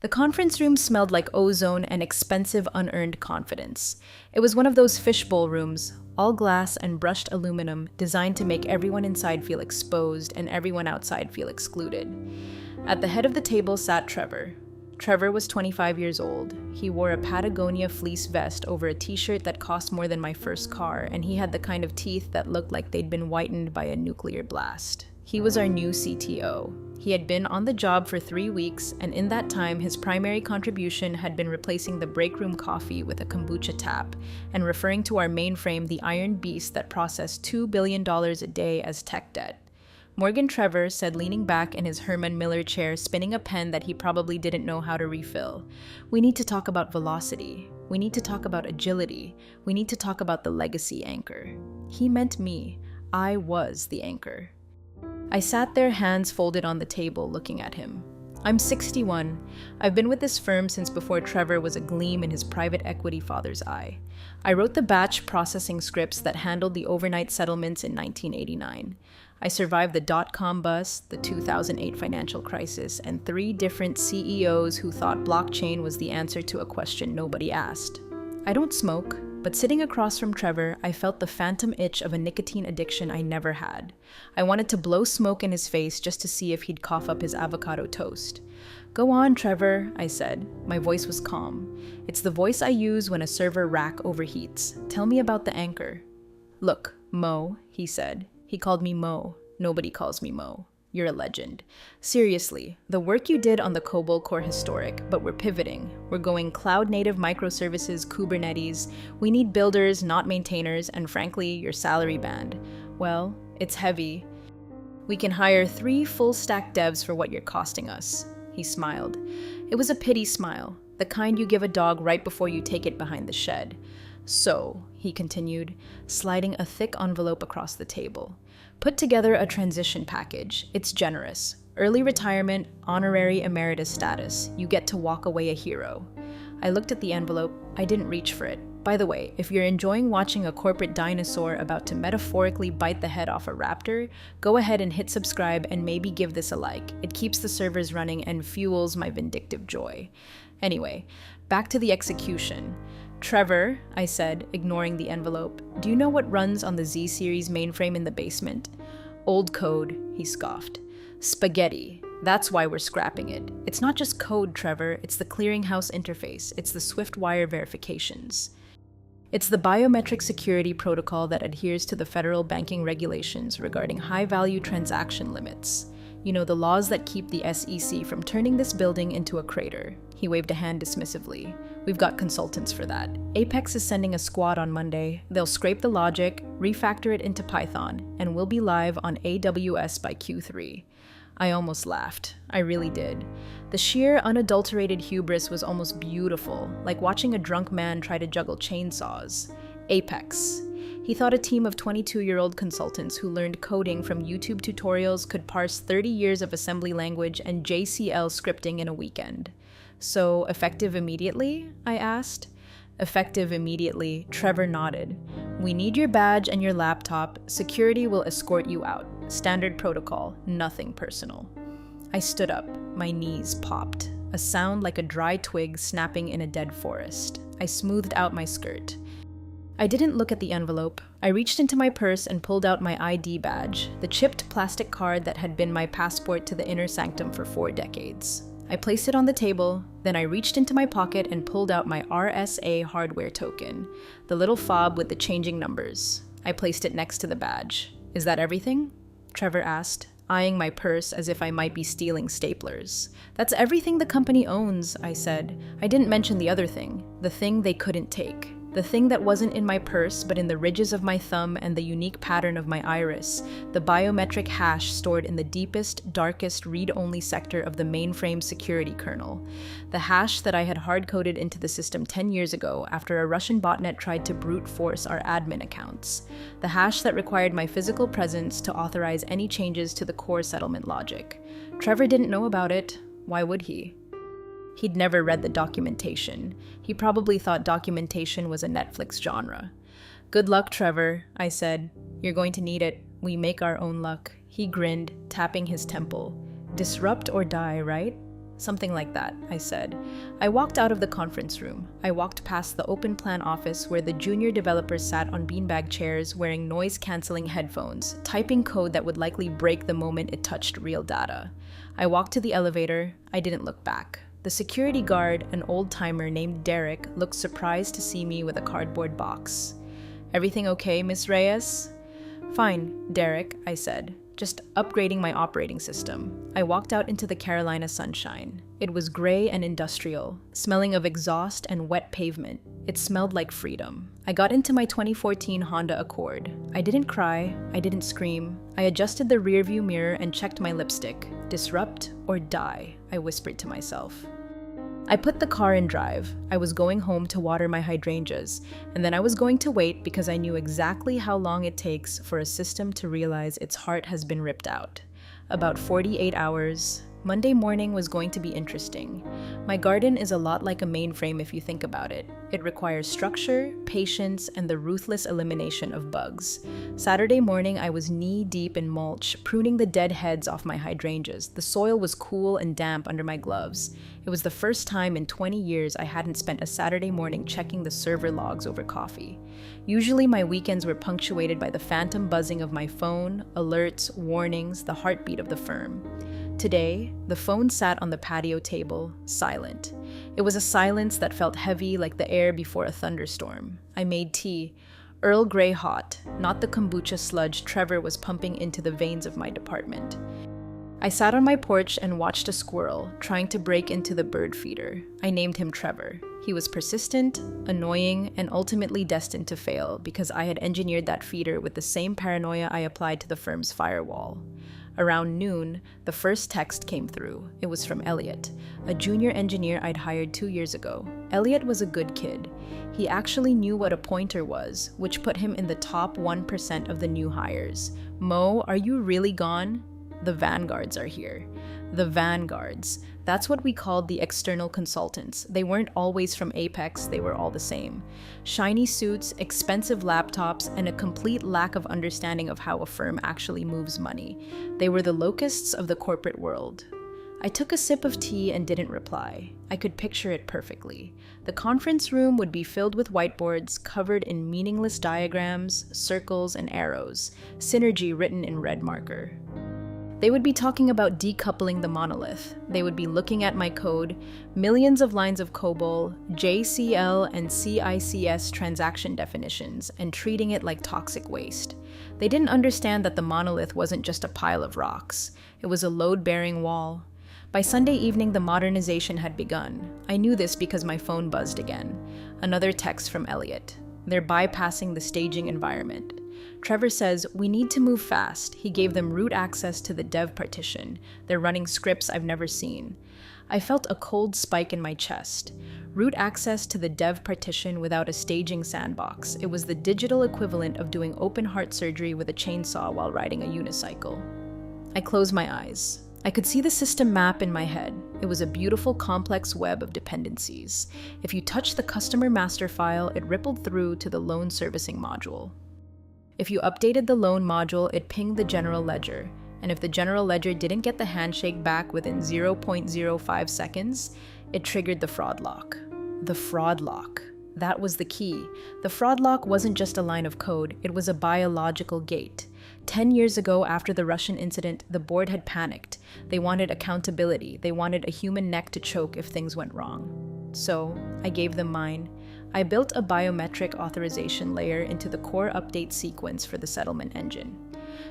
The conference room smelled like ozone and expensive unearned confidence. It was one of those fishbowl rooms, all glass and brushed aluminum, designed to make everyone inside feel exposed and everyone outside feel excluded. At the head of the table sat Trevor. Trevor was 25 years old. He wore a Patagonia fleece vest over a t-shirt that cost more than my first car, and he had the kind of teeth that looked like they'd been whitened by a nuclear blast. He was our new CTO. He had been on the job for 3 weeks, and in that time, his primary contribution had been replacing the break room coffee with a kombucha tap, and referring to our mainframe, the iron beast that processed $2 billion a day, as tech debt. Morgan Trevor said, leaning back in his Herman Miller chair, spinning a pen that he probably didn't know how to refill. We need to talk about velocity. We need to talk about agility. We need to talk about the legacy anchor. He meant me. I was the anchor. I sat there, hands folded on the table, looking at him. I'm 61. I've been with this firm since before Trevor was a gleam in his private equity father's eye. I wrote the batch processing scripts that handled the overnight settlements in 1989. I survived the dot-com bust, the 2008 financial crisis, and 3 different CEOs who thought blockchain was the answer to a question nobody asked. I don't smoke, but sitting across from Trevor, I felt the phantom itch of a nicotine addiction I never had. I wanted to blow smoke in his face just to see if he'd cough up his avocado toast. Go on, Trevor, I said. My voice was calm. It's the voice I use when a server rack overheats. Tell me about the anchor. Look, Mo, he said. He called me Mo. Nobody calls me Mo. You're a legend. Seriously, the work you did on the COBOL core historic, but we're pivoting. We're going cloud-native microservices, Kubernetes. We need builders, not maintainers, and frankly, your salary band. Well, it's heavy. We can hire 3 full-stack devs for what you're costing us. He smiled. It was a pity smile, the kind you give a dog right before you take it behind the shed. So, he continued, sliding a thick envelope across the table. Put together a transition package. It's generous. Early retirement, honorary emeritus status. You get to walk away a hero. I looked at the envelope. I didn't reach for it. By the way, if you're enjoying watching a corporate dinosaur about to metaphorically bite the head off a raptor, go ahead and hit subscribe and maybe give this a like. It keeps the servers running and fuels my vindictive joy. Anyway, back to the execution. Trevor, I said, ignoring the envelope, do you know what runs on the Z-series mainframe in the basement? Old code, he scoffed. Spaghetti. That's why we're scrapping it. It's not just code, Trevor. It's the clearinghouse interface. It's the SwiftWire verifications. It's the biometric security protocol that adheres to the federal banking regulations regarding high-value transaction limits. You know, the laws that keep the SEC from turning this building into a crater. He waved a hand dismissively. We've got consultants for that. Apex is sending a squad on Monday. They'll scrape the logic, refactor it into Python, and we'll be live on AWS by Q3. I almost laughed. I really did. The sheer, unadulterated hubris was almost beautiful, like watching a drunk man try to juggle chainsaws. Apex. He thought a team of 22-year-old consultants who learned coding from YouTube tutorials could parse 30 years of assembly language and JCL scripting in a weekend. So, effective immediately? I asked. Effective immediately, Trevor nodded. We need your badge and your laptop. Security will escort you out. Standard protocol, nothing personal. I stood up. My knees popped. A sound like a dry twig snapping in a dead forest. I smoothed out my skirt. I didn't look at the envelope. I reached into my purse and pulled out my ID badge, the chipped plastic card that had been my passport to the inner sanctum for 4 decades. I placed it on the table, then I reached into my pocket and pulled out my RSA hardware token, the little fob with the changing numbers. I placed it next to the badge. Is that everything? Trevor asked, eyeing my purse as if I might be stealing staplers. That's everything the company owns, I said. I didn't mention the other thing, the thing they couldn't take. The thing that wasn't in my purse, but in the ridges of my thumb and the unique pattern of my iris, the biometric hash stored in the deepest, darkest, read-only sector of the mainframe security kernel. The hash that I had hard-coded into the system 10 years ago after a Russian botnet tried to brute force our admin accounts. The hash that required my physical presence to authorize any changes to the core settlement logic. Trevor didn't know about it. Why would he? He'd never read the documentation. He probably thought documentation was a Netflix genre. Good luck, Trevor, I said. You're going to need it. We make our own luck. He grinned, tapping his temple. Disrupt or die, right? Something like that, I said. I walked out of the conference room. I walked past the open plan office where the junior developers sat on beanbag chairs wearing noise-canceling headphones, typing code that would likely break the moment it touched real data. I walked to the elevator. I didn't look back. The security guard, an old-timer named Derek, looked surprised to see me with a cardboard box. "Everything okay, Miss Reyes?" "Fine, Derek," I said. "Just upgrading my operating system." I walked out into the Carolina sunshine. It was gray and industrial, smelling of exhaust and wet pavement. It smelled like freedom. I got into my 2014 Honda Accord. I didn't cry. I didn't scream. I adjusted the rearview mirror and checked my lipstick. "Disrupt or die," I whispered to myself. I put the car in drive. I was going home to water my hydrangeas, and then I was going to wait because I knew exactly how long it takes for a system to realize its heart has been ripped out. About 48 hours. Monday morning was going to be interesting. My garden is a lot like a mainframe if you think about it. It requires structure, patience, and the ruthless elimination of bugs. Saturday morning, I was knee-deep in mulch, pruning the dead heads off my hydrangeas. The soil was cool and damp under my gloves. It was the first time in 20 years I hadn't spent a Saturday morning checking the server logs over coffee. Usually my weekends were punctuated by the phantom buzzing of my phone, alerts, warnings, the heartbeat of the firm. Today, the phone sat on the patio table, silent. It was a silence that felt heavy like the air before a thunderstorm. I made tea, Earl Grey hot, not the kombucha sludge Trevor was pumping into the veins of my department. I sat on my porch and watched a squirrel trying to break into the bird feeder. I named him Trevor. He was persistent, annoying, and ultimately destined to fail because I had engineered that feeder with the same paranoia I applied to the firm's firewall. Around noon, the first text came through. It was from Elliot, a junior engineer I'd hired 2 years ago. Elliot was a good kid. He actually knew what a pointer was, which put him in the top 1% of the new hires. "Mo, are you really gone?" "The vanguards are here." The vanguards. That's what we called the external consultants. They weren't always from Apex, they were all the same. Shiny suits, expensive laptops, and a complete lack of understanding of how a firm actually moves money. They were the locusts of the corporate world. I took a sip of tea and didn't reply. I could picture it perfectly. The conference room would be filled with whiteboards covered in meaningless diagrams, circles, and arrows, synergy written in red marker. They would be talking about decoupling the monolith. They would be looking at my code, millions of lines of COBOL, JCL and CICS transaction definitions, and treating it like toxic waste. They didn't understand that the monolith wasn't just a pile of rocks. It was a load-bearing wall. By Sunday evening, the modernization had begun. I knew this because my phone buzzed again. Another text from Elliot. They're bypassing the staging environment. Trevor says, "We need to move fast." He gave them root access to the dev partition. They're running scripts I've never seen. I felt a cold spike in my chest. Root access to the dev partition without a staging sandbox. It was the digital equivalent of doing open heart surgery with a chainsaw while riding a unicycle. I closed my eyes. I could see the system map in my head. It was a beautiful, complex web of dependencies. If you touched the customer master file, it rippled through to the loan servicing module. If you updated the loan module, it pinged the general ledger. And if the general ledger didn't get the handshake back within 0.05 seconds, it triggered the fraud lock. The fraud lock. That was the key. The fraud lock wasn't just a line of code, it was a biological gate. 10 years ago, after the Russian incident, the board had panicked. They wanted accountability. They wanted a human neck to choke if things went wrong. So, I gave them mine. I built a biometric authorization layer into the core update sequence for the settlement engine.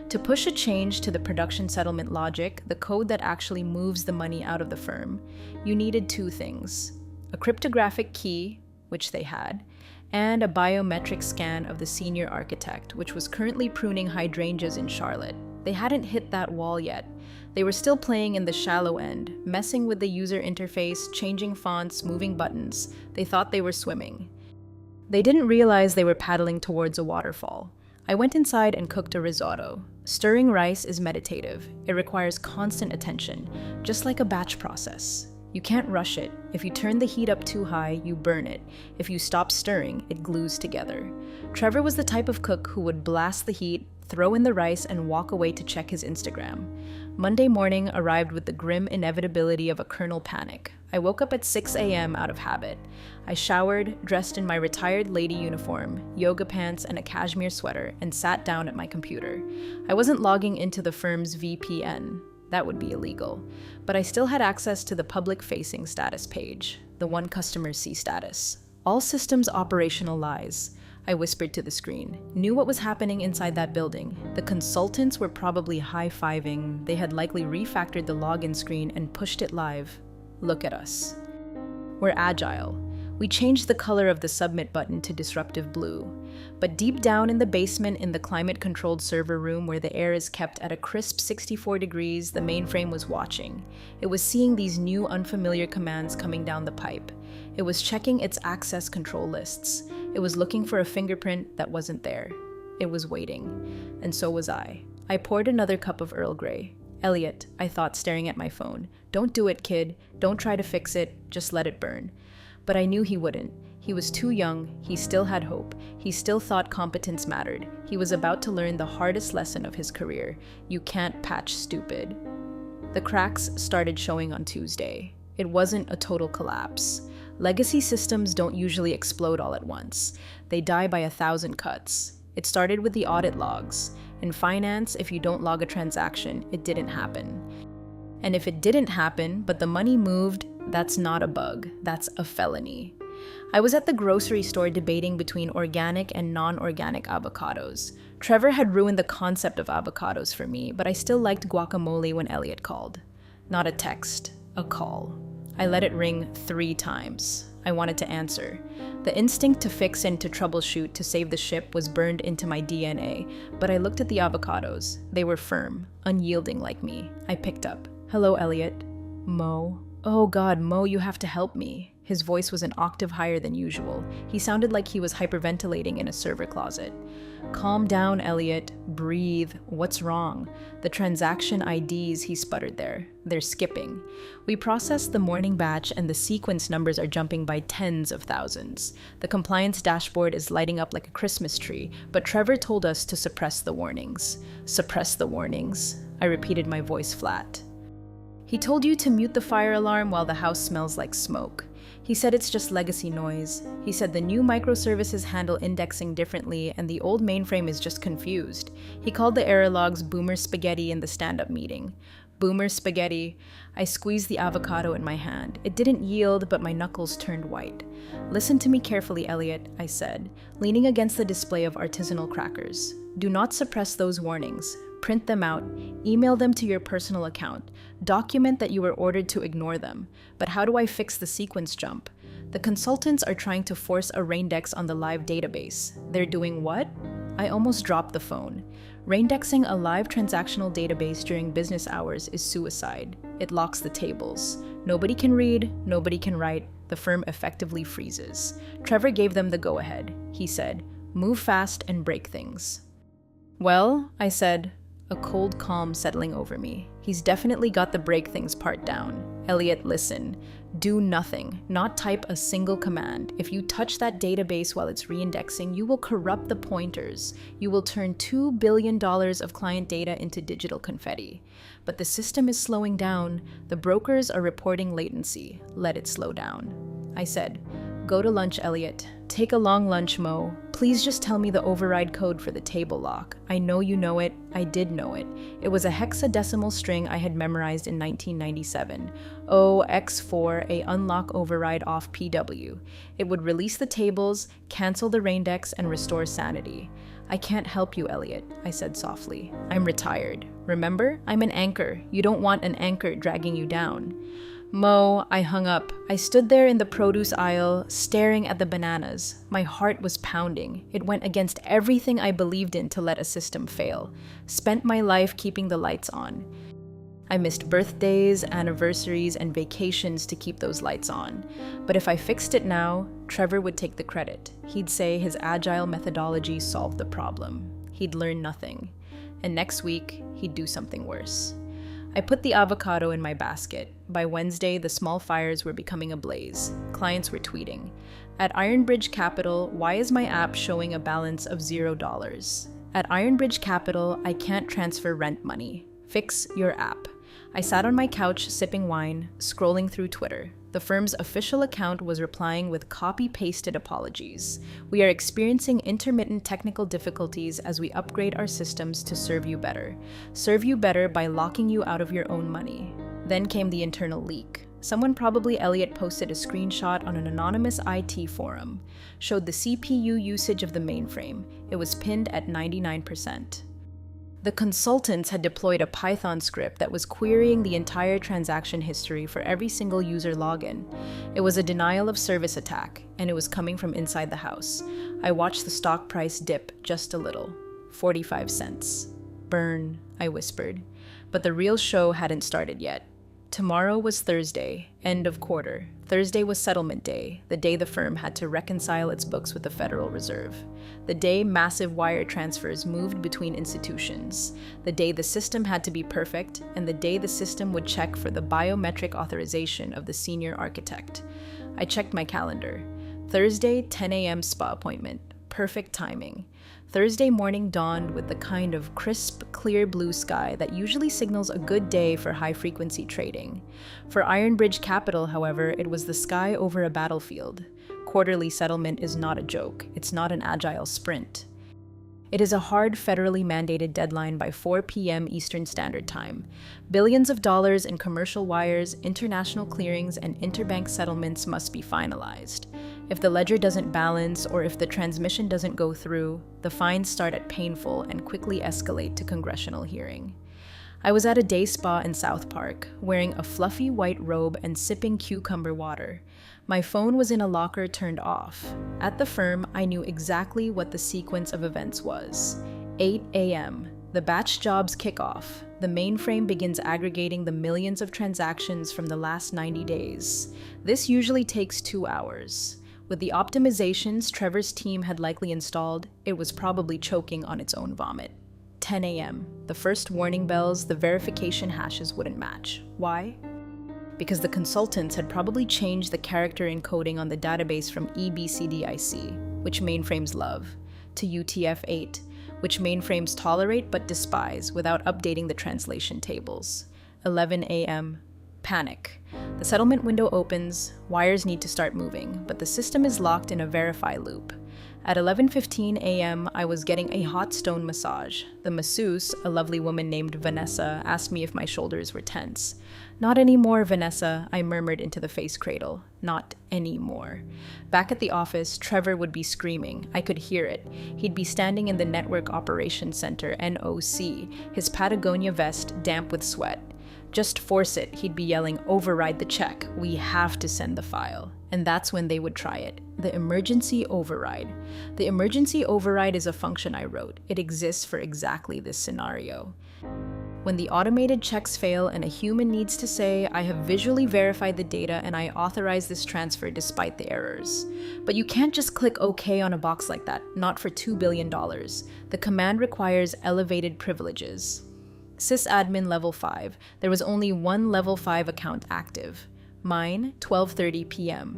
To push a change to the production settlement logic, the code that actually moves the money out of the firm, you needed two things: a cryptographic key, which they had, and a biometric scan of the senior architect, which was currently pruning hydrangeas in Charlotte. They hadn't hit that wall yet. They were still playing in the shallow end, messing with the user interface, changing fonts, moving buttons. They thought they were swimming. They didn't realize they were paddling towards a waterfall. I went inside and cooked a risotto. Stirring rice is meditative. It requires constant attention, just like a batch process. You can't rush it. If you turn the heat up too high, you burn it. If you stop stirring, it glues together. Trevor was the type of cook who would blast the heat, throw in the rice, and walk away to check his Instagram. Monday morning arrived with the grim inevitability of a kernel panic. I woke up at 6 a.m. out of habit. I showered, dressed in my retired lady uniform, yoga pants, and a cashmere sweater, and sat down at my computer. I wasn't logging into the firm's VPN. That would be illegal. But I still had access to the public-facing status page, the one customers see status. All systems operational lies, I whispered to the screen. Knew what was happening inside that building. The consultants were probably high-fiving. They had likely refactored the login screen and pushed it live. Look at us. We're agile. We changed the color of the submit button to disruptive blue. But deep down in the basement in the climate-controlled server room where the air is kept at a crisp 64 degrees, the mainframe was watching. It was seeing these new unfamiliar commands coming down the pipe. It was checking its access control lists. It was looking for a fingerprint that wasn't there. It was waiting. And so was I. I poured another cup of Earl Grey. Elliot, I thought, staring at my phone. Don't do it, kid. Don't try to fix it. Just let it burn. But I knew he wouldn't. He was too young. He still had hope. He still thought competence mattered. He was about to learn the hardest lesson of his career. You can't patch stupid. The cracks started showing on Tuesday. It wasn't a total collapse. Legacy systems don't usually explode all at once. They die by 1,000 cuts. It started with the audit logs. In finance, if you don't log a transaction, it didn't happen. And if it didn't happen, but the money moved, that's not a bug. That's a felony. I was at the grocery store debating between organic and non-organic avocados. Trevor had ruined the concept of avocados for me, but I still liked guacamole when Elliot called. Not a text, a call. I let it ring 3 times. I wanted to answer. The instinct to fix and to troubleshoot to save the ship was burned into my DNA, but I looked at the avocados. They were firm, unyielding like me. I picked up. Hello, Elliot. Mo. Oh God, Mo, you have to help me. His voice was an octave higher than usual. He sounded like he was hyperventilating in a server closet. Calm down, Elliot. Breathe. What's wrong? The transaction IDs, he sputtered there. They're skipping. We processed the morning batch and the sequence numbers are jumping by tens of thousands. The compliance dashboard is lighting up like a Christmas tree, but Trevor told us to suppress the warnings. Suppress the warnings? I repeated, my voice flat. He told you to mute the fire alarm while the house smells like smoke. He said it's just legacy noise. He said the new microservices handle indexing differently and the old mainframe is just confused. He called the error logs boomer spaghetti in the stand-up meeting. Boomer spaghetti. I squeezed the avocado in my hand. It didn't yield, but my knuckles turned white. Listen to me carefully, Elliot, I said, leaning against the display of artisanal crackers. Do not suppress those warnings. Print them out, email them to your personal account, document that you were ordered to ignore them. But how do I fix the sequence jump? The consultants are trying to force a raindex on the live database. They're doing what? I almost dropped the phone. Raindexing a live transactional database during business hours is suicide. It locks the tables. Nobody can read, nobody can write. The firm effectively freezes. Trevor gave them the go-ahead. He said, "Move fast and break things." Well, I said, a cold calm settling over me. He's definitely got the break things part down. Elliot, listen. Do nothing, not type a single command. If you touch that database while it's reindexing, you will corrupt the pointers. You will turn $2 billion of client data into digital confetti. But the system is slowing down. The brokers are reporting latency. Let it slow down. I said, go to lunch, Elliot. Take a long lunch, Mo. Please just tell me the override code for the table lock. I know you know it. I did know it. It was a hexadecimal string I had memorized in 1997. OX4, a unlock override off PW. It would release the tables, cancel the raindex, and restore sanity. I can't help you, Elliot, I said softly. I'm retired. Remember? I'm an anchor. You don't want an anchor dragging you down. Mo, I hung up. I stood there in the produce aisle, staring at the bananas. My heart was pounding. It went against everything I believed in to let a system fail. Spent my life keeping the lights on. I missed birthdays, anniversaries, and vacations to keep those lights on. But if I fixed it now, Trevor would take the credit. He'd say his agile methodology solved the problem. He'd learn nothing. And next week, he'd do something worse. I put the avocado in my basket. By Wednesday, the small fires were becoming a blaze. Clients were tweeting, "At Ironbridge Capital, why is my app showing a balance of $0? At Ironbridge Capital, I can't transfer rent money. Fix your app. I sat on my couch sipping wine, scrolling through Twitter. The firm's official account was replying with copy-pasted apologies. We are experiencing intermittent technical difficulties as we upgrade our systems to serve you better. Serve you better by locking you out of your own money. Then came the internal leak. Someone, probably Elliot, posted a screenshot on an anonymous IT forum. Showed the CPU usage of the mainframe. It was pinned at 99%. The consultants had deployed a Python script that was querying the entire transaction history for every single user login. It was a denial of service attack, and it was coming from inside the house. I watched the stock price dip just a little. 45 cents. Burn, I whispered. But the real show hadn't started yet. Tomorrow was Thursday, end of quarter. Thursday was settlement day, the day the firm had to reconcile its books with the Federal Reserve. The day massive wire transfers moved between institutions. The day the system had to be perfect, and the day the system would check for the biometric authorization of the senior architect. I checked my calendar. Thursday, 10 a.m. spa appointment. Perfect timing. Thursday morning dawned with the kind of crisp, clear blue sky that usually signals a good day for high-frequency trading. For Ironbridge Capital, however, it was the sky over a battlefield. Quarterly settlement is not a joke. It's not an agile sprint. It is a hard, federally mandated deadline by 4 p.m. Eastern Standard Time. Billions of dollars in commercial wires, international clearings, and interbank settlements must be finalized. If the ledger doesn't balance or if the transmission doesn't go through, the fines start at painful and quickly escalate to congressional hearing. I was at a day spa in South Park, wearing a fluffy white robe and sipping cucumber water. My phone was in a locker turned off. At the firm, I knew exactly what the sequence of events was. 8 a.m. The batch jobs kick off. The mainframe begins aggregating the millions of transactions from the last 90 days. This usually takes 2 hours. With the optimizations Trevor's team had likely installed, it was probably choking on its own vomit. 10 a.m. The first warning bells, the verification hashes wouldn't match. Why? Because the consultants had probably changed the character encoding on the database from EBCDIC, which mainframes love, to UTF-8, which mainframes tolerate but despise without updating the translation tables. 11 a.m. Panic. The settlement window opens, wires need to start moving, but the system is locked in a verify loop. At 11:15 a.m., I was getting a hot stone massage. The masseuse, a lovely woman named Vanessa, asked me if my shoulders were tense. "Not anymore, Vanessa," I murmured into the face cradle. Not anymore. Back at the office, Trevor would be screaming. I could hear it. He'd be standing in the Network Operations Center, NOC, his Patagonia vest damp with sweat. "Just force it," he'd be yelling. "Override the check. We have to send the file." And that's when they would try it. The emergency override. The emergency override is a function I wrote. It exists for exactly this scenario. When the automated checks fail and a human needs to say, "I have visually verified the data and I authorize this transfer despite the errors." But you can't just click OK on a box like that, not for $2 billion. The command requires elevated privileges. Sysadmin level 5. There was only one level 5 account active. Mine, 12:30 p.m.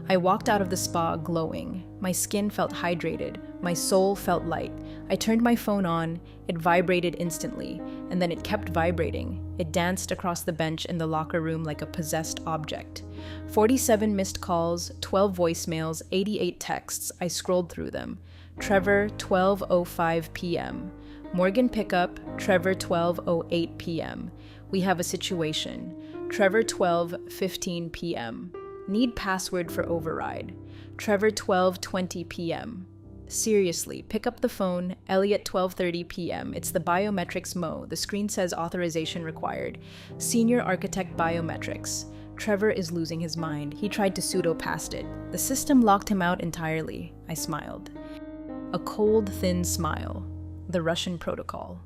I walked out of the spa glowing. My skin felt hydrated. My soul felt light. I turned my phone on. It vibrated instantly, and then it kept vibrating. It danced across the bench in the locker room like a possessed object. 47 missed calls, 12 voicemails, 88 texts. I scrolled through them. Trevor, 12:05 p.m. Morgan pickup, Trevor, 12:08 p.m. We have a situation. Trevor, 12:15 p.m. Need password for override. Trevor, 12:20 p.m. Seriously, pick up the phone. Elliot, 12:30 p.m. It's the biometrics Mo. The screen says authorization required. Senior architect biometrics. Trevor is losing his mind. He tried to pseudo-past it. The system locked him out entirely. I smiled. A cold, thin smile. The Russian protocol.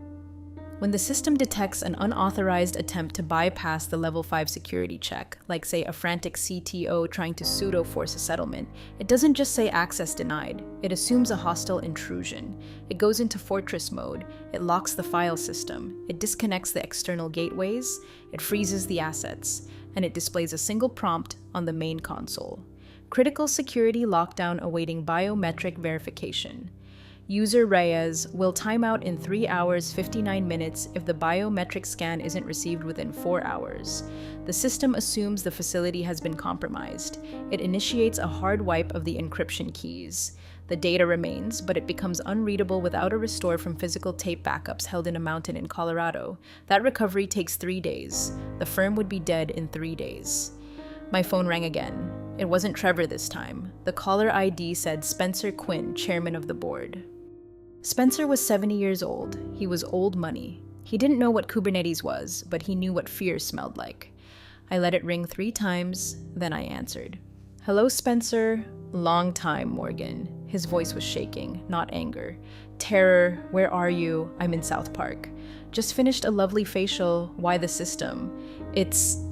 When the system detects an unauthorized attempt to bypass the level 5 security check, like say a frantic CTO trying to pseudo-force a settlement, it doesn't just say access denied. It assumes a hostile intrusion. It goes into fortress mode. It locks the file system. It disconnects the external gateways. It freezes the assets. And it displays a single prompt on the main console. Critical security lockdown awaiting biometric verification. User Reyes will time out in 3 hours 59 minutes if the biometric scan isn't received within 4 hours. The system assumes the facility has been compromised. It initiates a hard wipe of the encryption keys. The data remains, but it becomes unreadable without a restore from physical tape backups held in a mountain in Colorado. That recovery takes 3 days. The firm would be dead in 3 days. My phone rang again. It wasn't Trevor this time. The caller ID said Spencer Quinn, chairman of the board. Spencer was 70 years old. He was old money. He didn't know what Kubernetes was, but he knew what fear smelled like. I let it ring 3 times, then I answered. Hello, Spencer. Long time, Morgan. His voice was shaking, not anger. Terror, where are you? I'm in South Park. Just finished a lovely facial. Why the system? It's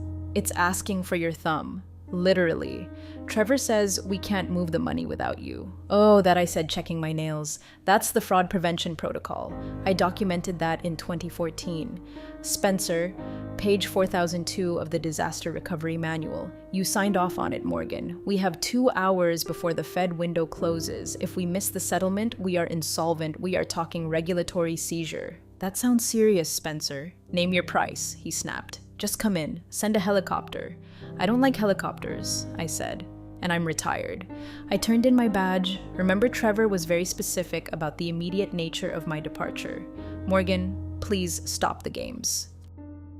asking for your thumb. Literally. Trevor says we can't move the money without you. Oh, that I said, checking my nails. That's the fraud prevention protocol. I documented that in 2014. Spencer, page 4002 of the Disaster Recovery Manual. You signed off on it, Morgan. We have 2 hours before the Fed window closes. If we miss the settlement, we are insolvent. We are talking regulatory seizure. That sounds serious, Spencer. Name your price, he snapped. Just come in. Send a helicopter. I don't like helicopters, I said, and I'm retired. I turned in my badge. Remember, Trevor was very specific about the immediate nature of my departure. Morgan, please stop the games.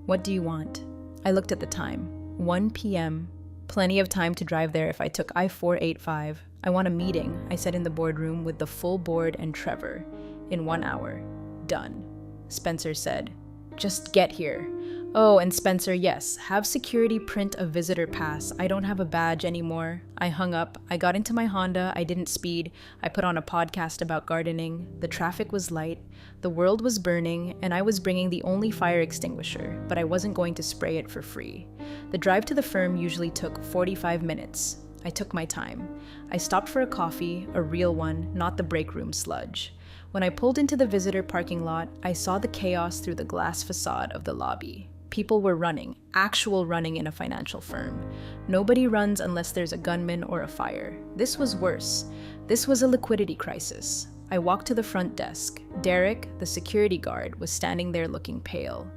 What do you want? I looked at the time. 1 p.m. Plenty of time to drive there if I took I-485. I want a meeting, I said in the boardroom with the full board and Trevor. In 1 hour. Done. Spencer said, just get here. Oh, and Spencer, yes, have security print a visitor pass. I don't have a badge anymore. I hung up. I got into my Honda. I didn't speed. I put on a podcast about gardening. The traffic was light. The world was burning, and I was bringing the only fire extinguisher, but I wasn't going to spray it for free. The drive to the firm usually took 45 minutes. I took my time. I stopped for a coffee, a real one, not the break room sludge. When I pulled into the visitor parking lot, I saw the chaos through the glass facade of the lobby. People were running, actual running in a financial firm. Nobody runs unless there's a gunman or a fire. This was worse. This was a liquidity crisis. I walked to the front desk. Derek, the security guard, was standing there looking pale.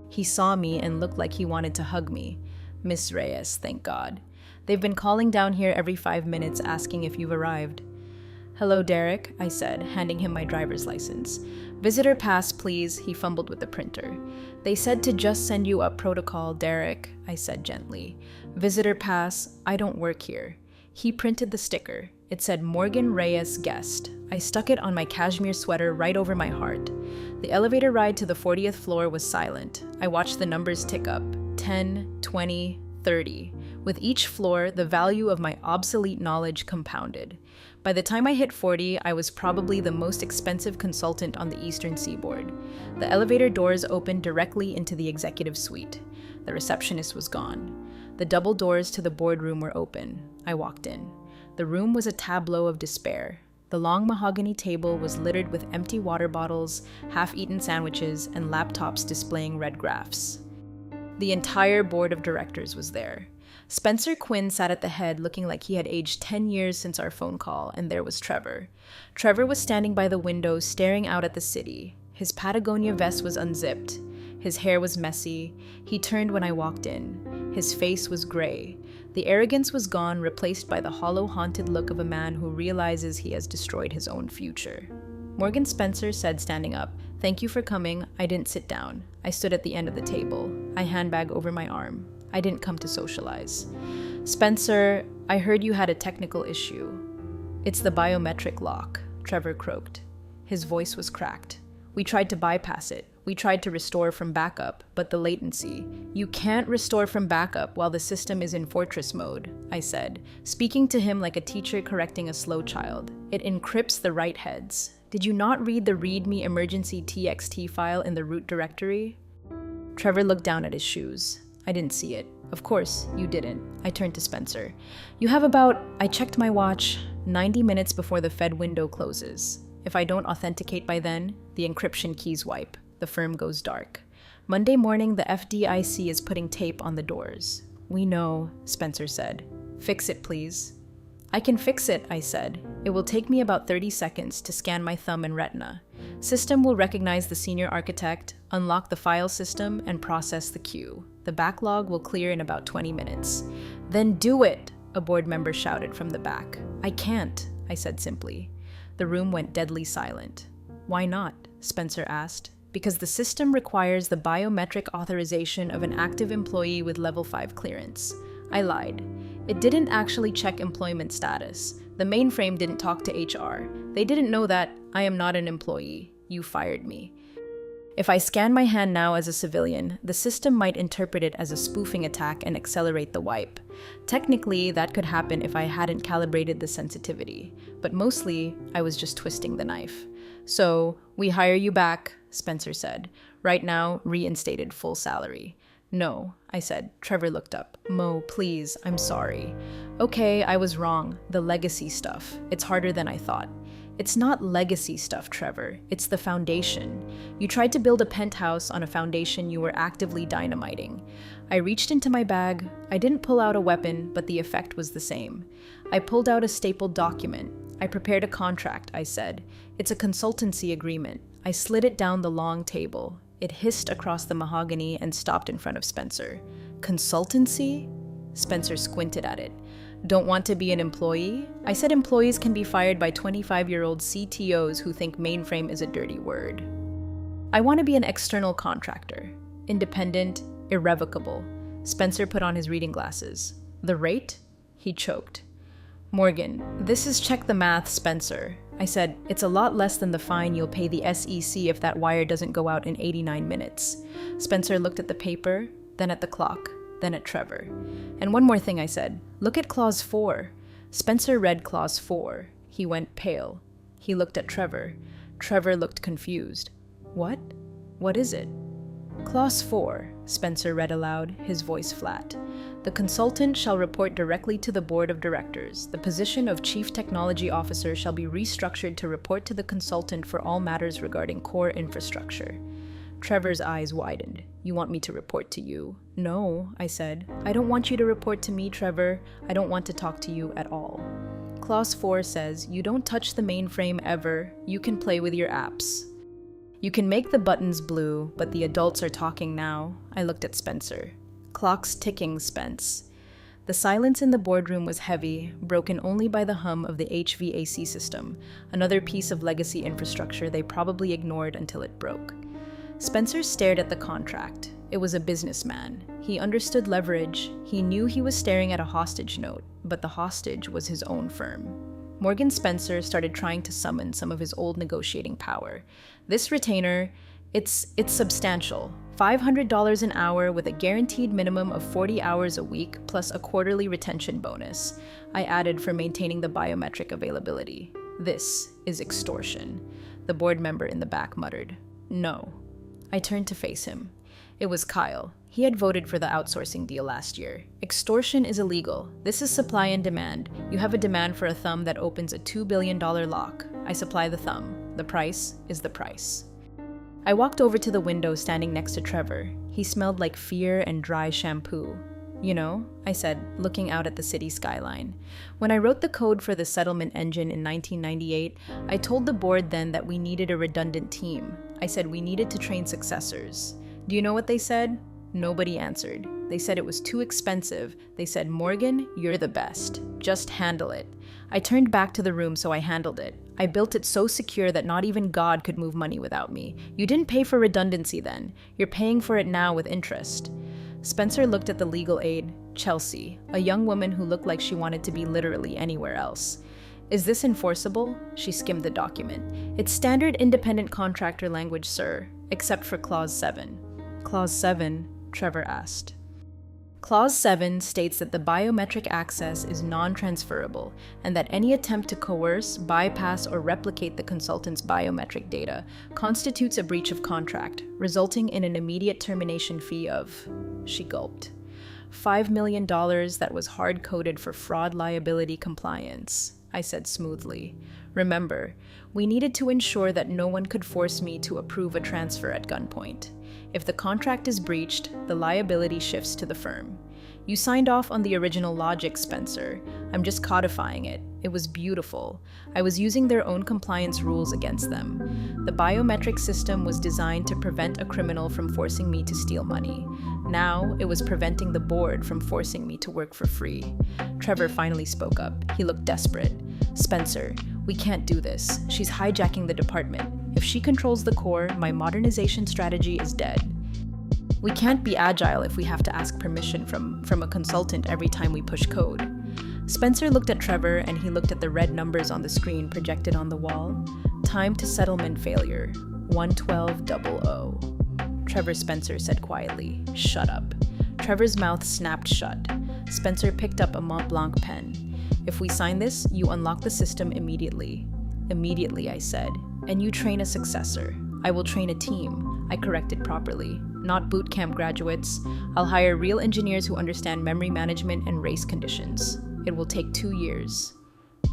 He saw me and looked like he wanted to hug me. Miss Reyes, thank God. They've been calling down here every 5 minutes asking if you've arrived. Hello, Derek, I said, handing him my driver's license. Visitor pass, please, he fumbled with the printer. They said to just send you up protocol, Derek, I said gently. Visitor pass, I don't work here. He printed the sticker. It said Morgan Reyes guest. I stuck it on my cashmere sweater right over my heart. The elevator ride to the 40th floor was silent. I watched the numbers tick up. 10, 20, 30. With each floor, the value of my obsolete knowledge compounded. By the time I hit 40, I was probably the most expensive consultant on the Eastern Seaboard. The elevator doors opened directly into the executive suite. The receptionist was gone. The double doors to the boardroom were open. I walked in. The room was a tableau of despair. The long mahogany table was littered with empty water bottles, half-eaten sandwiches, and laptops displaying red graphs. The entire board of directors was there. Spencer Quinn sat at the head looking like he had aged 10 years since our phone call, and there was Trevor. Trevor was standing by the window staring out at the city. His Patagonia vest was unzipped. His hair was messy. He turned when I walked in. His face was gray. The arrogance was gone, replaced by the hollow, haunted look of a man who realizes he has destroyed his own future. Morgan Spencer said, standing up, "Thank you for coming. I didn't sit down. I stood at the end of the table, a handbag over my arm. I didn't come to socialize." "Spencer, I heard you had a technical issue." "It's the biometric lock," Trevor croaked. His voice was cracked. "We tried to bypass it. We tried to restore from backup, but the latency. You can't restore from backup while the system is in fortress mode," I said, speaking to him like a teacher correcting a slow child. "It encrypts the write heads. Did you not read the README emergency TXT file in the root directory?" Trevor looked down at his shoes. "I didn't see it." "Of course, you didn't." I turned to Spencer. "You have about," I checked my watch, 90 minutes before the Fed window closes. If I don't authenticate by then, the encryption keys wipe. The firm goes dark. Monday morning, the FDIC is putting tape on the doors. "We know," Spencer said. "Fix it, please." I can fix it, I said. It will take me about 30 seconds to scan my thumb and retina. System will recognize the senior architect, unlock the file system, and process the queue. The backlog will clear in about 20 minutes. Then do it, a board member shouted from the back. I can't, I said simply. The room went deadly silent. Why not? Spencer asked. Because the system requires the biometric authorization of an active employee with level 5 clearance. I lied. It didn't actually check employment status. The mainframe didn't talk to HR. They didn't know that I am not an employee. You fired me. If I scan my hand now as a civilian, the system might interpret it as a spoofing attack and accelerate the wipe. Technically, that could happen if I hadn't calibrated the sensitivity, but mostly, I was just twisting the knife. So, we hire you back, Spencer said. Right now, reinstated full salary. No, I said. Trevor looked up. Mo, please, I'm sorry. Okay, I was wrong. The legacy stuff. It's harder than I thought. It's not legacy stuff, Trevor. It's the foundation. You tried to build a penthouse on a foundation you were actively dynamiting. I reached into my bag. I didn't pull out a weapon, but the effect was the same. I pulled out a stapled document. I prepared a contract, I said. It's a consultancy agreement. I slid it down the long table. It hissed across the mahogany and stopped in front of Spencer. Consultancy? Spencer squinted at it. Don't want to be an employee? I said employees can be fired by 25-year-old CTOs who think mainframe is a dirty word. I want to be an external contractor. Independent, irrevocable. Spencer put on his reading glasses. The rate? He choked. Morgan, this is check the math, Spencer. I said, it's a lot less than the fine you'll pay the SEC if that wire doesn't go out in 89 minutes. Spencer looked at the paper, then at the clock, then at Trevor. And one more thing, I said. Look at Clause 4. Spencer read Clause 4. He went pale. He looked at Trevor. Trevor looked confused. What? What is it? Clause 4, Spencer read aloud, his voice flat. The consultant shall report directly to the board of directors. The position of chief technology officer shall be restructured to report to the consultant for all matters regarding core infrastructure. Trevor's eyes widened. You want me to report to you? No, I said. I don't want you to report to me, Trevor. I don't want to talk to you at all. Clause 4 says, you don't touch the mainframe ever. You can play with your apps. You can make the buttons blue, but the adults are talking now. I looked at Spencer. Clock's ticking, Spence. The silence in the boardroom was heavy, broken only by the hum of the HVAC system, another piece of legacy infrastructure they probably ignored until it broke. Spencer stared at the contract. It was a businessman. He understood leverage. He knew he was staring at a hostage note, but the hostage was his own firm. Morgan Spencer started trying to summon some of his old negotiating power. This retainer, it's substantial. $500 an hour with a guaranteed minimum of 40 hours a week plus a quarterly retention bonus. I added for maintaining the biometric availability. This is extortion. The board member in the back muttered. No. I turned to face him. It was Kyle. He had voted for the outsourcing deal last year. Extortion is illegal. This is supply and demand. You have a demand for a thumb that opens a $2 billion lock. I supply the thumb. The price is the price. I walked over to the window standing next to Trevor. He smelled like fear and dry shampoo. You know, I said, looking out at the city skyline. When I wrote the code for the settlement engine in 1998, I told the board then that we needed a redundant team. I said we needed to train successors. Do you know what they said? Nobody answered. They said it was too expensive. They said, Morgan, you're the best. Just handle it. I turned back to the room, so I handled it. I built it so secure that not even God could move money without me. You didn't pay for redundancy then. You're paying for it now with interest. Spencer looked at the legal aide, Chelsea, a young woman who looked like she wanted to be literally anywhere else. Is this enforceable? She skimmed the document. It's standard independent contractor language, sir, except for Clause 7. Clause 7, Trevor asked. Clause 7 states that the biometric access is non-transferable and that any attempt to coerce, bypass, or replicate the consultant's biometric data constitutes a breach of contract, resulting in an immediate termination fee of, she gulped, $5 million that was hard-coded for fraud liability compliance, I said smoothly. Remember, we needed to ensure that no one could force me to approve a transfer at gunpoint. If the contract is breached, the liability shifts to the firm. You signed off on the original logic, Spencer. I'm just codifying it. It was beautiful. I was using their own compliance rules against them. The biometric system was designed to prevent a criminal from forcing me to steal money. Now, it was preventing the board from forcing me to work for free. Trevor finally spoke up. He looked desperate. Spencer, we can't do this. She's hijacking the department. If she controls the core, my modernization strategy is dead. We can't be agile if we have to ask permission from a consultant every time we push code. Spencer looked at Trevor and he looked at the red numbers on the screen projected on the wall. Time to settlement failure, 11200. Trevor Spencer said quietly, "Shut up." Trevor's mouth snapped shut. Spencer picked up a Mont Blanc pen. "If we sign this, you unlock the system immediately." "Immediately," I said. "And you train a successor." "I will train a team," I corrected properly. "Not boot camp graduates. I'll hire real engineers who understand memory management and race conditions. It will take 2 years.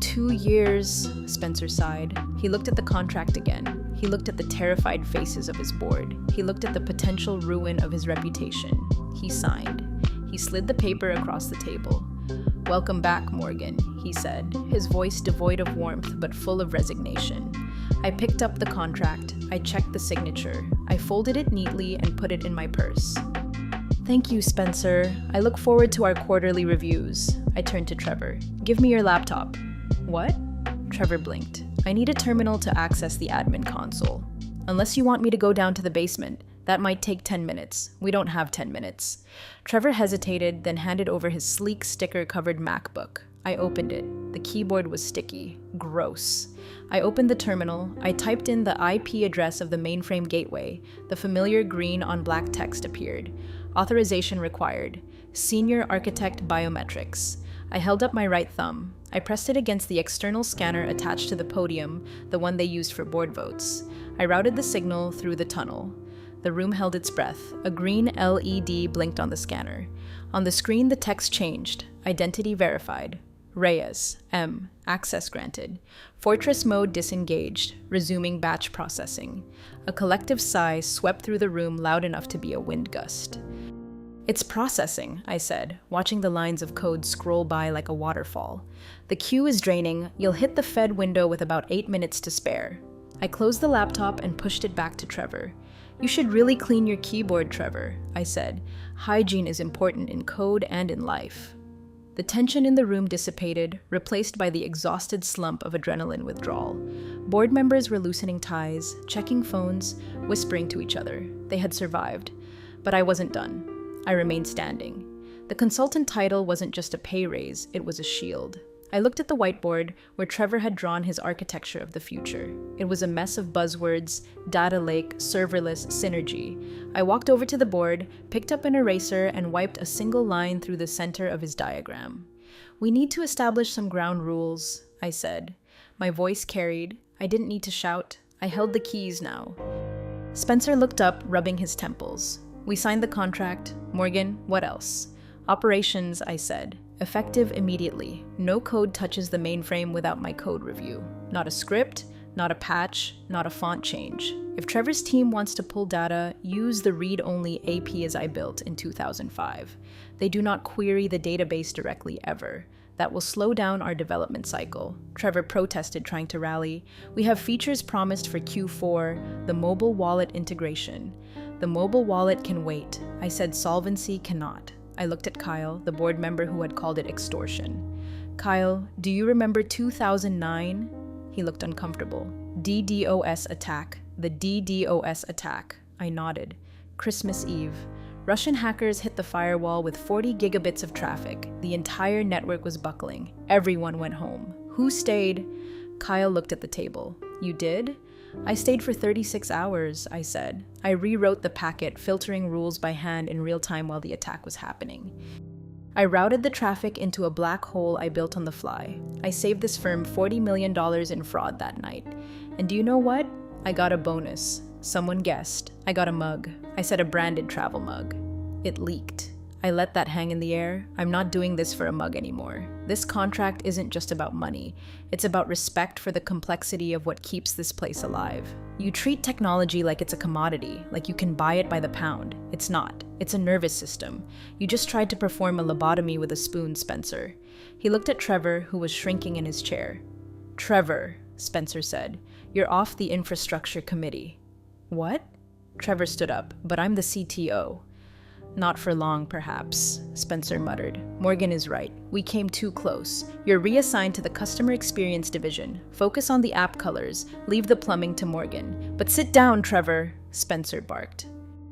2 years, Spencer sighed. He looked at the contract again. He looked at the terrified faces of his board. He looked at the potential ruin of his reputation. He signed. He slid the paper across the table. "Welcome back, Morgan," he said, his voice devoid of warmth but full of resignation. I picked up the contract. I checked the signature. I folded it neatly and put it in my purse. "Thank you, Spencer. I look forward to our quarterly reviews." I turned to Trevor. "Give me your laptop." "What?" Trevor blinked. "I need a terminal to access the admin console. Unless you want me to go down to the basement. That might take 10 minutes. We don't have 10 minutes. Trevor hesitated, then handed over his sleek sticker-covered MacBook. I opened it. The keyboard was sticky. Gross. I opened the terminal. I typed in the IP address of the mainframe gateway. The familiar green on black text appeared. Authorization required. Senior Architect Biometrics. I held up my right thumb. I pressed it against the external scanner attached to the podium, the one they used for board votes. I routed the signal through the tunnel. The room held its breath. A green LED blinked on the scanner. On the screen, the text changed. Identity verified. Reyes, M. Access granted. Fortress mode disengaged. Resuming batch processing. A collective sigh swept through the room loud enough to be a wind gust. "It's processing," I said, watching the lines of code scroll by like a waterfall. "The queue is draining. You'll hit the Fed window with about 8 minutes to spare." I closed the laptop and pushed it back to Trevor. "You should really clean your keyboard, Trevor," I said. "Hygiene is important in code and in life." The tension in the room dissipated, replaced by the exhausted slump of adrenaline withdrawal. Board members were loosening ties, checking phones, whispering to each other. They had survived. But I wasn't done. I remained standing. The consultant title wasn't just a pay raise, it was a shield. I looked at the whiteboard where Trevor had drawn his architecture of the future. It was a mess of buzzwords, data lake, serverless, synergy. I walked over to the board, picked up an eraser, and wiped a single line through the center of his diagram. "We need to establish some ground rules," I said. My voice carried. I didn't need to shout. I held the keys now. Spencer looked up, rubbing his temples. "We signed the contract. Morgan, what else?" "Operations," I said. "Effective immediately. No code touches the mainframe without my code review. Not a script, not a patch, not a font change. If Trevor's team wants to pull data, use the read-only APIs I built in 2005. They do not query the database directly ever. That will slow down our development cycle." Trevor protested, trying to rally. "We have features promised for Q4, the mobile wallet integration." "The mobile wallet can wait." I said solvency cannot. I looked at Kyle, the board member who had called it extortion. "Kyle, do you remember 2009? He looked uncomfortable. "DDoS attack. The DDoS attack." I nodded. "Christmas Eve. Russian hackers hit the firewall with 40 gigabits of traffic. The entire network was buckling. Everyone went home. Who stayed?" Kyle looked at the table. "You did?" "I stayed for 36 hours, I said. I rewrote the packet, filtering rules by hand in real time while the attack was happening. I routed the traffic into a black hole I built on the fly. I saved this firm $40 million in fraud that night. And do you know what? I got a bonus. Someone guessed. I got a mug. I said a branded travel mug. It leaked. I let that hang in the air. I'm not doing this for a mug anymore. This contract isn't just about money. It's about respect for the complexity of what keeps this place alive. You treat technology like it's a commodity, like you can buy it by the pound. It's not. It's a nervous system. You just tried to perform a lobotomy with a spoon, Spencer. He looked at Trevor, who was shrinking in his chair. Trevor, Spencer said, you're off the infrastructure committee. What? Trevor stood up, but I'm the CTO. Not for long, perhaps, Spencer muttered. Morgan is right. We came too close. You're reassigned to the customer experience division. Focus on the app colors. Leave the plumbing to Morgan. But sit down, Trevor, Spencer barked.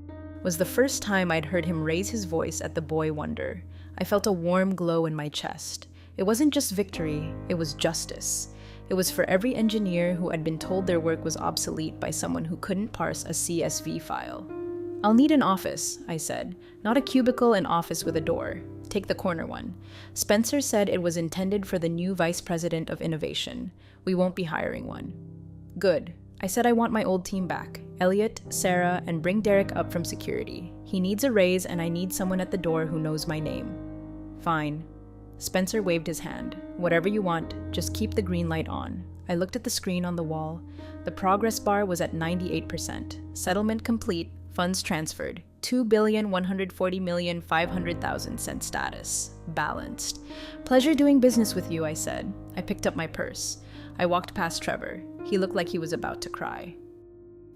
It was the first time I'd heard him raise his voice at the boy wonder. I felt a warm glow in my chest. It wasn't just victory, it was justice. It was for every engineer who had been told their work was obsolete by someone who couldn't parse a CSV file. I'll need an office, I said. Not a cubicle, an office with a door. Take the corner one. Spencer said it was intended for the new vice president of innovation. We won't be hiring one. Good. I said I want my old team back. Elliot, Sarah, and bring Derek up from security. He needs a raise and I need someone at the door who knows my name. Fine. Spencer waved his hand. Whatever you want, just keep the green light on. I looked at the screen on the wall. The progress bar was at 98%. Settlement complete. Funds transferred. 2,140,500,000 sent status. Balanced. Pleasure doing business with you, I said. I picked up my purse. I walked past Trevor. He looked like he was about to cry.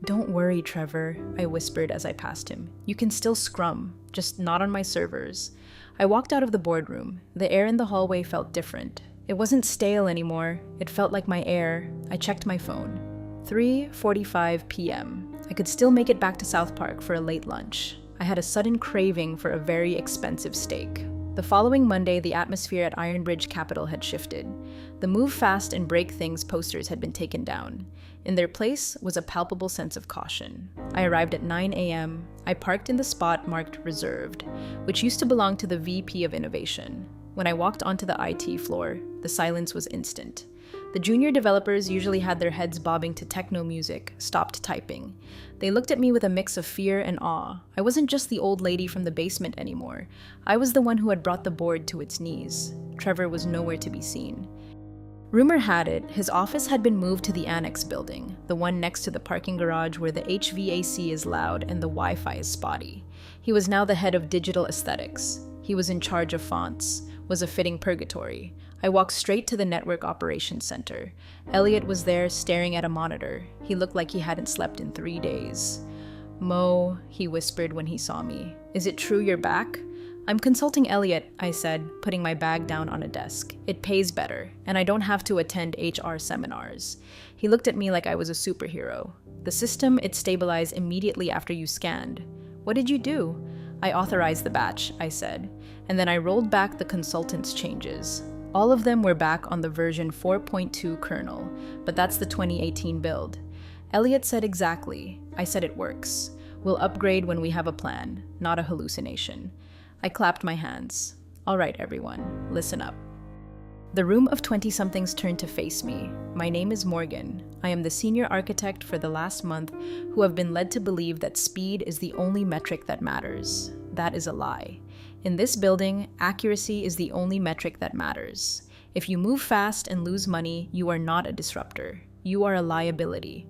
Don't worry, Trevor, I whispered as I passed him. You can still scrum, just not on my servers. I walked out of the boardroom. The air in the hallway felt different. It wasn't stale anymore. It felt like my air. I checked my phone. 3:45 p.m. I could still make it back to South Park for a late lunch. I had a sudden craving for a very expensive steak. The following Monday, the atmosphere at Ironbridge Capital had shifted. The Move Fast and Break Things posters had been taken down. In their place was a palpable sense of caution. I arrived at 9 a.m. I parked in the spot marked reserved, which used to belong to the VP of Innovation. When I walked onto the IT floor, the silence was instant. The junior developers usually had their heads bobbing to techno music, stopped typing. They looked at me with a mix of fear and awe. I wasn't just the old lady from the basement anymore. I was the one who had brought the board to its knees. Trevor was nowhere to be seen. Rumor had it, his office had been moved to the annex building, the one next to the parking garage where the HVAC is loud and the Wi-Fi is spotty. He was now the head of digital aesthetics. He was in charge of fonts, was a fitting purgatory. I walked straight to the network operations center. Elliot was there staring at a monitor. He looked like he hadn't slept in 3 days. Mo, he whispered when he saw me. Is it true you're back? I'm consulting Elliot, I said, putting my bag down on a desk. It pays better, and I don't have to attend HR seminars. He looked at me like I was a superhero. The system, it stabilized immediately after you scanned. What did you do? I authorized the batch, I said, and then I rolled back the consultant's changes. All of them were back on the version 4.2 kernel, but that's the 2018 build. Elliot said exactly. I said it works. We'll upgrade when we have a plan, not a hallucination. I clapped my hands. All right, everyone, listen up. The room of 20-somethings turned to face me. My name is Morgan. I am the senior architect for the last month who have been led to believe that speed is the only metric that matters. That is a lie. In this building, accuracy is the only metric that matters. If you move fast and lose money, you are not a disruptor. You are a liability.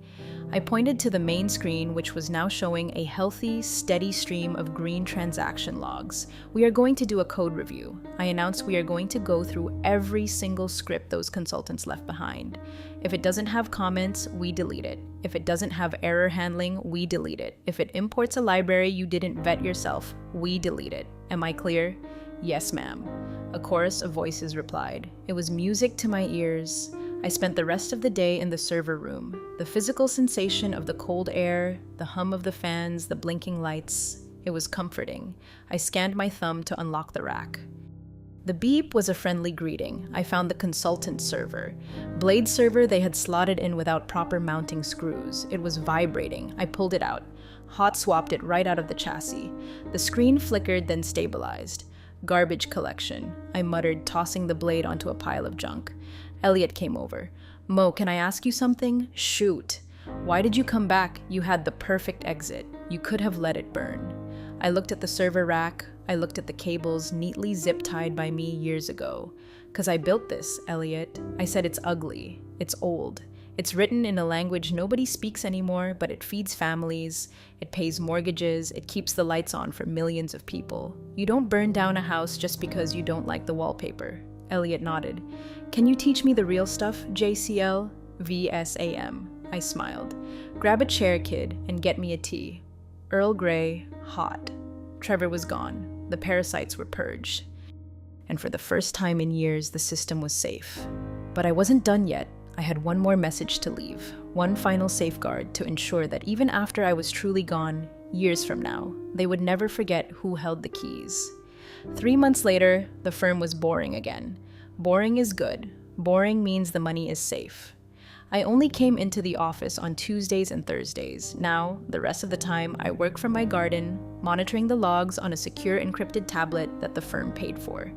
I pointed to the main screen, which was now showing a healthy, steady stream of green transaction logs. We are going to do a code review. I announced we are going to go through every single script those consultants left behind. If it doesn't have comments, we delete it. If it doesn't have error handling, we delete it. If it imports a library you didn't vet yourself, we delete it. Am I clear? Yes, ma'am. A chorus of voices replied. It was music to my ears. I spent the rest of the day in the server room. The physical sensation of the cold air, the hum of the fans, the blinking lights. It was comforting. I scanned my thumb to unlock the rack. The beep was a friendly greeting. I found the consultant server. Blade server they had slotted in without proper mounting screws. It was vibrating. I pulled it out. Hot swapped it right out of the chassis. The screen flickered, then stabilized. Garbage collection, I muttered, tossing the blade onto a pile of junk. Elliot came over. Mo, can I ask you something? Shoot. Why did you come back? You had the perfect exit. You could have let it burn. I looked at the server rack. I looked at the cables neatly zip-tied by me years ago. 'Cause I built this, Elliot. I said it's ugly. It's old. It's written in a language nobody speaks anymore, but it feeds families, it pays mortgages, it keeps the lights on for millions of people. You don't burn down a house just because you don't like the wallpaper. Elliot nodded. Can you teach me the real stuff, JCL? VSAM. I smiled. Grab a chair, kid, and get me a tea. Earl Grey, hot. Trevor was gone. The parasites were purged. And for the first time in years, the system was safe. But I wasn't done yet. I had one more message to leave, one final safeguard to ensure that even after I was truly gone, years from now, they would never forget who held the keys. 3 months later, the firm was boring again. Boring is good. Boring means the money is safe. I only came into the office on Tuesdays and Thursdays. Now, the rest of the time, I work from my garden, monitoring the logs on a secure encrypted tablet that the firm paid for.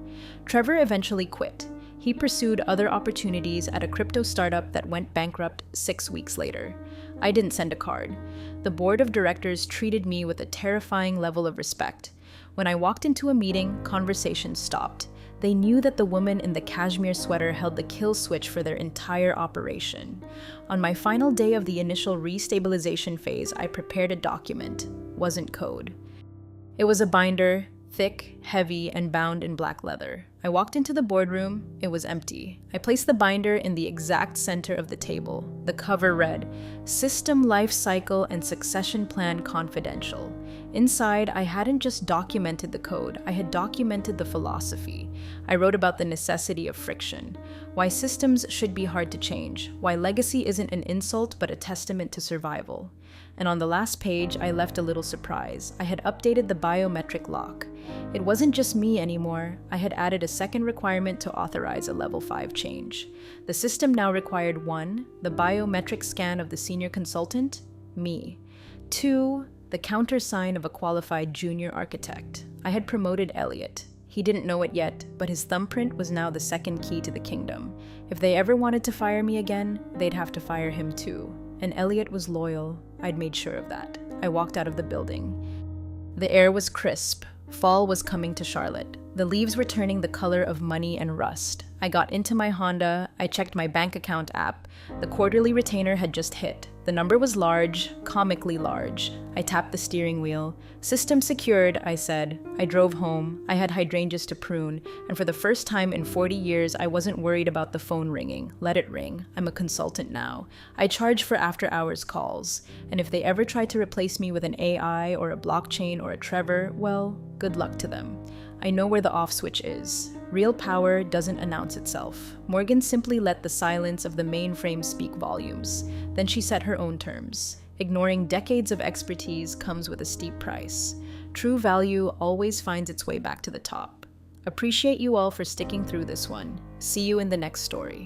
Trevor eventually quit. He pursued other opportunities at a crypto startup that went bankrupt 6 weeks later. I didn't send a card. The board of directors treated me with a terrifying level of respect. When I walked into a meeting, conversation stopped. They knew that the woman in the cashmere sweater held the kill switch for their entire operation. On my final day of the initial restabilization phase, I prepared a document. Wasn't code. It was a binder, thick, heavy, and bound in black leather. I walked into the boardroom. It was empty. I placed the binder in the exact center of the table. The cover read, System Life Cycle and Succession Plan Confidential. Inside, I hadn't just documented the code, I had documented the philosophy. I wrote about the necessity of friction, why systems should be hard to change, why legacy isn't an insult but a testament to survival. And on the last page, I left a little surprise. I had updated the biometric lock. It wasn't just me anymore. I had added a second requirement to authorize a level 5 change. The system now required 1, the biometric scan of the senior consultant, me. 2, the countersign of a qualified junior architect. I had promoted Elliot. He didn't know it yet, but his thumbprint was now the second key to the kingdom. If they ever wanted to fire me again, they'd have to fire him too. And Elliot was loyal. I'd made sure of that. I walked out of the building. The air was crisp. Fall was coming to Charlotte. The leaves were turning the color of money and rust. I got into my Honda. I checked my bank account app. The quarterly retainer had just hit. The number was large, comically large. I tapped the steering wheel. System secured, I said. I drove home. I had hydrangeas to prune, and for the first time in 40 years, I wasn't worried about the phone ringing. Let it ring. I'm a consultant now. I charge for after-hours calls, and if they ever try to replace me with an AI or a blockchain or a Trevor, well, good luck to them. I know where the off switch is. Real power doesn't announce itself. Morgan simply let the silence of the mainframe speak volumes. Then she set her own terms. Ignoring decades of expertise comes with a steep price. True value always finds its way back to the top. Appreciate you all for sticking through this one. See you in the next story.